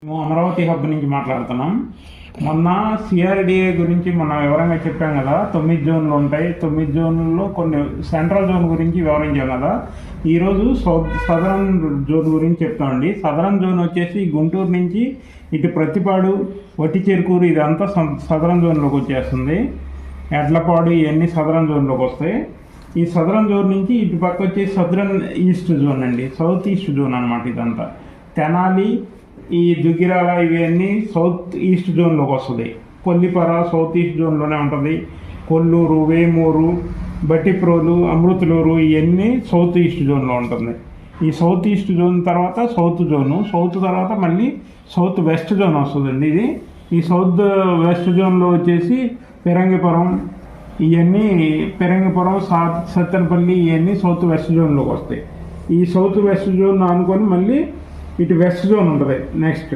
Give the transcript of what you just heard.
మేము అమరావతి హబ్ నుంచి మాట్లాడుతున్నాం. మొన్న సిఆర్డిఏ గురించి మొన్న వివరంగా చెప్పాం కదా. 9 జోన్లు ఉంటాయి. 9 జోన్లలో కొన్ని సెంట్రల్ జోన్ గురించి వివరించాం కదా. ఈరోజు సదరన్ జోన్ గురించి చెప్తామండి. సదరన్ జోన్ వచ్చేసి గుంటూరు నుంచి ఇటు ప్రతిపాడు, వట్టి చెరుకూరు ఇదంతా సదరన్ జోన్లోకి వచ్చేస్తుంది. ఎడ్లపాడు ఇవన్నీ సదరన్ జోన్లోకి వస్తాయి. ఈ సదరన్ జోన్ నుంచి ఇటు పక్క వచ్చేసి సదరన్ ఈస్ట్ జోన్ అండి, సౌత్ ఈస్ట్ జోన్ అనమాట. ఇదంతా తెనాలి, ఈ దుగ్గిరాల ఇవన్నీ సౌత్ ఈస్ట్ జోన్లోకి వస్తుంది. కొల్లిపర సౌత్ ఈస్ట్ జోన్లోనే ఉంటుంది. కొల్లూరు, వేమూరు, బట్టిప్రోలు, అమృతలూరు ఇవన్నీ సౌత్ ఈస్ట్ జోన్లో ఉంటుంది. ఈ సౌత్ ఈస్ట్ జోన్ తర్వాత సౌత్ జోను, సౌత్ తర్వాత మళ్ళీ సౌత్ వెస్ట్ జోన్ వస్తుందండి. ఇది ఈ సౌత్ వెస్ట్ జోన్లో వచ్చేసి పెరంగిపురం ఇవన్నీ, పెరంగిపురం, సత్తెనపల్లి ఇవన్నీ సౌత్ వెస్ట్ జోన్లోకి వస్తాయి. ఈ సౌత్ వెస్ట్ జోన్ అనుకొని మళ్ళీ ఇటు వెస్ట్ జోన్ ఉంటుంది నెక్స్ట్.